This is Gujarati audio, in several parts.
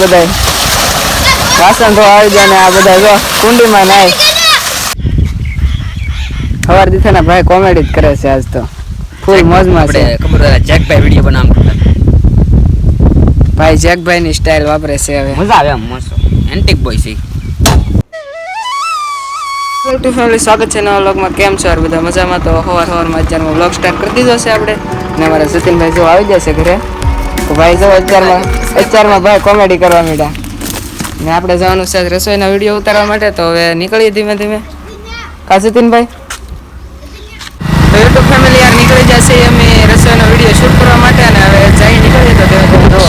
બધા વાસણ તો આવી જાય ને આ બધા જો કુંડીમાં નાય સવાર દીધા ને ભાઈ કોમેડી જ કરે છે આજ તો ફૂલ મોજમાં છે. ખબર જેકભાઈ વિડીયો બનાવ ભાઈ જેકભાઈ ની સ્ટાઇલ વાપરે છે હવે મજા આવે આમ મસ્ત એન્ટિક બોય છે. ટુ ફેમિલી સ્વાગત છે નવા વ્લોગમાં. કેમ છો યાર બધા મજામાં? તો સવારમાં અત્યારમાં વ્લોગ સ્ટાર્ટ કરી દીધો છે આપણે ને અમારા જતીનભાઈ જો આવી જશે ઘરે. તો ભાઈ જો અત્યારમાં ભાઈ કોમેડી કરવા માંડ્યા ને આપણે જવાનું છે રસોઈના વિડીયો ઉતારવા માટે. તો હવે નીકળીએ ધીમે ધીમે કા જતીનભાઈ. તો યુટ્યુબ ફેમિલી યાર નીકળી જશે અમે રસોઈનો વિડીયો શૂટ કરવા માટે અને હવે જઈ નીકળીએ તો તમે જુઓ.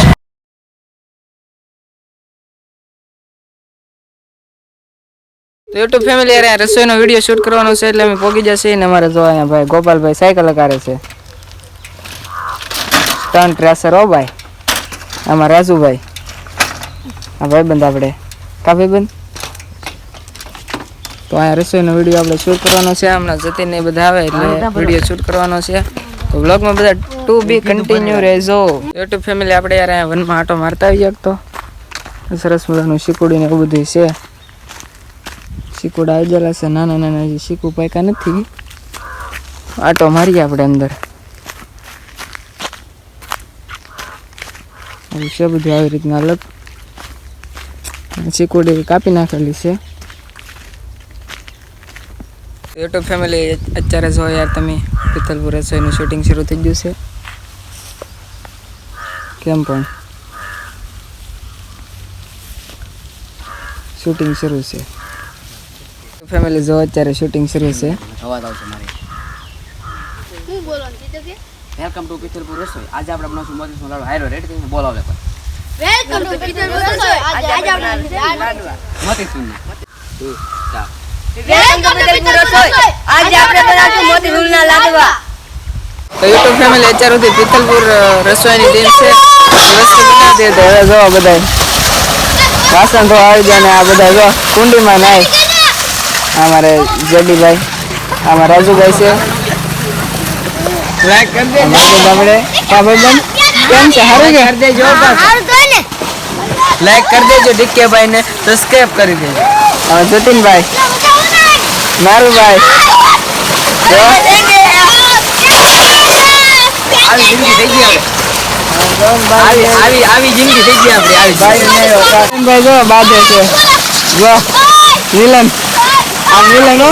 તો યુટ્યુબ ફેમિલી યાર રસોઈનો વિડીયો શૂટ કરવાનો છે એટલે અમે પહોંચી જશે ને અમારે જો અહીંયા ભાઈ ગોપાલભાઈ સાયકલ લગાડે છે. સ્ટન્ટ રેસર હો ભાઈ. આમાં રાજુભાઈ આ ભાઈબંધ આપણે કા ભાઈબંધ. તો અહીંયા રસોઈનો વિડીયો આપણે શૂટ કરવાનો છે. હમણાં જતીન ને બધા આવે એટલે વિડીયો શૂટ કરવાનો છે. તો વ્લોગમાં બધા ટુ બી કન્ટિન્યુ રહેજો. યુટ્યુબ ફેમિલી આપણે યાર અહીંયા વનમાં આટો મારતા આવી જાય તો સરસ મજાનું શીકુડીને એવું બધું છે. શીકુડા આવી ગયેલા છે નાના નાના હજી શીકુ પાયકા નથી. આટો મારીએ આપણે અંદર છે બધું આવી રીતના અલગ શીકુડી કાપી નાખેલી છે. યુટ્યુબ ફેમિલી અત્યારે જો યાર તમે પિત્તલપુર રસોઈનું શૂટિંગ શરૂ થઈ ગયું છે. કેમ પણ શૂટિંગ શરૂ છે ફેમિલી જો અત્યારે શૂટિંગ શરૂ છે. અવાજ આવશે મારે. હું બોલવાનું કીધું કે વેલકમ ટુ પિત્તલપુર રસોઈ. આજે આપણે બનાવશું મોતીનો લાડુ. હાયરો રેડ કરીને બોલાવે પર વેલકમ ટુ પિત્તલપુર રસોઈ. આજે આપણે મોતીનો વેલકમ ટુ પિત્તલપુર રસોઈ. આજે આપણે બનાવશું મોતીના લાડવા. તો યુટ્યુબ ફેમિલી અત્યાર સુધી પિત્તલપુર રસોઈની ટીમ છે વસ્તુ બનાવતી હતી. હવે જો બધા વાસણ તો આવી જાય ને આ બધા જો કુંડીમાં નાય. અમારે જેડીભાઈ આમાં રાજુભાઈ છે. લાઈક કરી દેજો આપણે કા ભાઈબંધ કેમ છે? હારું કે કરી દેજો લાઈક કરી દેજો. ડીકેભાઈ ને સબસ્ક્રાઇબ કરી દેજો. હવે જતીનભાઈ મારું ભાઈ આવી જિંદગી થઈ ગઈ આવી જિંદગી થઈ ગઈ આપણી. ભાઈ જો બાદે છે જો મિલન આ મિલન હો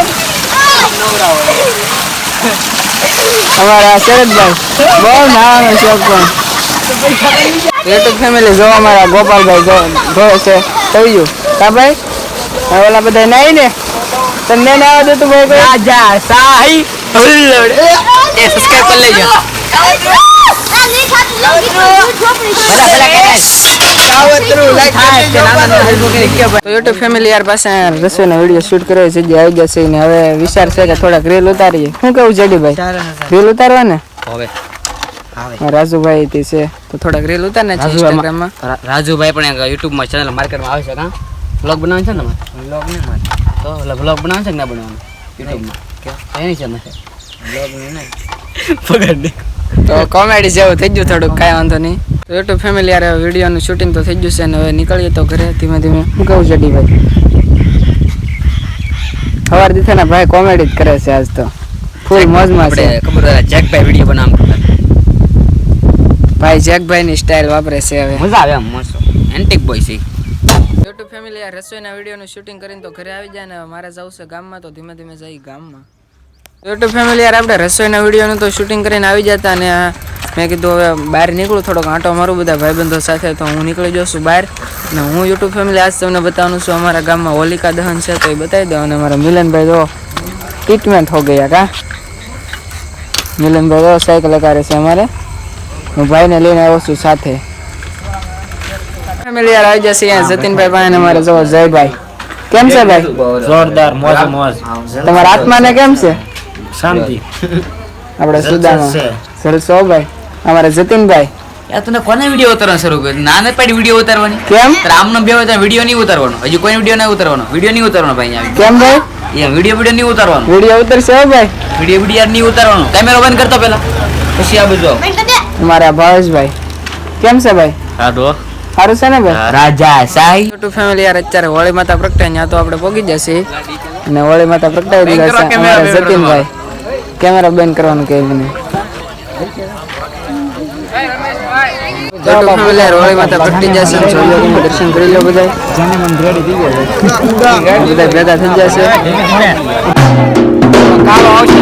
અમારા શરદભાઈ બહુ નાનો શોખ પણ. યુટ્યુબ ફેમિલી જો અમારા ગોપાલભાઈ ધોવે છે થયું કા ભાઈ. ઓલા બધા નાઈ ને તમને ના આવડે તો ભાઈ રાજા સાહી હુલ્લડ એ સબસ્ક્રાઇબ કરી લેજો. તો યુટ્યુબ ફેમિલી યાર પાસે રસોઈનો વિડીયો શૂટ કર્યો છે જે આવી જશે ને હવે વિચાર છે કે થોડાક રીલ ઉતારીએ. શું કેવું જેડીભાઈ રીલ ઉતારવા ને હવે રાજુભાઈ તે છે તો થોડાક રીલ ઉતાર ને ઇન્સ્ટાગ્રામમાં. રાજુભાઈ પણ યુટ્યુબ માં ચેનલ માર્કેટમાં આવે છે. કા વ્લોગ બનાવે છે ને તમારે? વ્લોગ નહીં મારે તો વ્લોગ બનાવે છે કે ના બનાવવાનું યુટ્યુબ માં કે એની ચેનલ છે વ્લોગ નહીં પકડ દે. તો કોમેડી જેવું થઈ ગયું થોડુંક કાંઈ વાંધો નહીં. તો યુટ્યુબ ફેમિલી યાર વિડીયોનું શૂટિંગ તો થઈ ગયું છે અને હવે નીકળીએ તો ઘરે ધીમે ધીમે. શું કહું જેડીભાઈ સવાર દીધા ને ભાઈ કોમેડી જ કરે છે આજ તો ફૂલ મોજમાં છે. ખબર જેકભાઈ વિડીયો બનાવ ભાઈ જેકભાઈ ની સ્ટાઇલ વાપરે છે હવે મજા આવે આમ મસ્ત એન્ટિક બોય છે. યુટ્યુબ ફેમિલી યાર રસોઈના વિડીયોનું શૂટિંગ કરીને તો ઘરે આવી જાય ને મારે જવું છે ગામમાં. તો ધીમે ધીમે જઈ ગામમાં. યુટ્યુબ ફેમિલી યાર આપણે રસોઈના વિડીયોનું તો શૂટિંગ કરીને આવી જતા અને મેં કીધું હવે બહાર નીકળું થોડોક આંટો મારું બધા ભાઈબંધો સાથે. તો હું નીકળી જાઉં છું બહાર અને હું યુટ્યુબ ફેમિલી આજ તમને બતાવવાનું છું અમારા ગામમાં હોલિકા દહન છે તો એ બતાવી દઉં. અને મારા મિલનભાઈ જો ટ્રીટમેન્ટ હો ગયા કા મિલનભાઈ જો સાયકલ લગાડે છે અમારે. હું ભાઈને લઈને આવ્યો છું સાથે. ફેમિલી યાર આવી જશે અહીંયા જતીનભાઈ પાસે અમારે જો જયભાઈ. કેમ છે ભાઈ? જોરદાર મોજ મોજ. તમારા આત્માને કેમ છે? શાંતિ. આપણે સુદામા સરસો ભાઈ અમારા જતીનભાઈ. યાર તને કોને વિડીયો ઉતારવાનો શરૂ કર્યો? નાને પાડી વિડીયો ઉતારવાની કેમ? આમને બે હોય વિડીયો નહીં ઉતારવાનો. હજી કોઈ વિડીયો નહીં ઉતારવાનો. વિડીયો નહીં ઉતારવાનો ભાઈ અહીંયા. કેમ ભાઈ? એ વિડીયો નહીં ઉતારવાનો. વિડીયો ઉતરશે હો ભાઈ. વિડીયો નહીં ઉતારવાનો. કેમેરો બંધ કરતો પેલા પછી આ બધું. અમારા ભાવેશભાઈ કેમ છે ભાઈ? હાડો સારું છે ને ભાઈ રાજા સાઈ યુટ્યુબ ફેમિલી યાર અત્યારે હોળી માતા પ્રગટાય ત્યાં તો આપણે પહોંચી જશે અને હોળી માતા પ્રગટાવી દીધા છે અમારા જતીનભાઈ કેમેરા બંધ કરવાનું કહે મને યુટ્યુબ ફેમિલી યાર હોળી માતા પ્રગટી જશે જોયું દર્શન કરી લો બધા બધા ભેગા થઈ જશે કાળો આવશે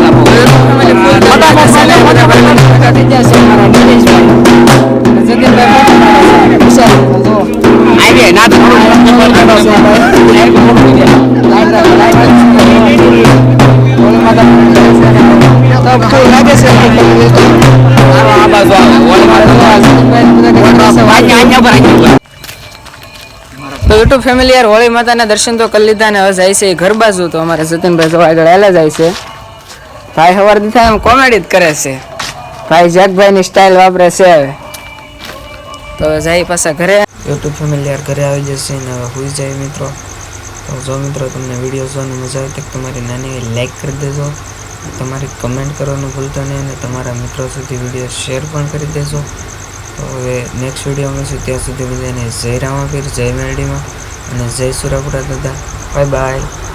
તો યુટ્યુબ ફેમિલી યાર હોળી માતાના દર્શન તો કરી લીધા ને હવે જાય છે ઘર બાજુ તો અમારે જતીનભાઈ જો આગળ આલા જાય છે ભાઈ સવાર દીધા એમ કોમેડી જ કરે છે ભાઈ જગભાઈ ની સ્ટાઇલ વાપરે છે હવે તો જાય પાછા ઘરે યુટ્યુબ ફેમિલી યાર ઘરે આવી જશે ને હવે સુઈ જાય મિત્રો તો જો મિત્રો તમને વિડીયો જોવાની મજા આવે તો તમારી નાની લાઈક કરી દેજો તમારી કમેન્ટ કરવાનું ભૂલતા નહીં અને તમારા મિત્રો સુધી વિડીયો શેર પણ કરી દેજો તો હવે નેક્સ્ટ વિડીયો મળશે ત્યાં સુધી બધાને જય રામાપીર જય મેરડીમાં અને જય સુરાપુરા દાદા બાય બાય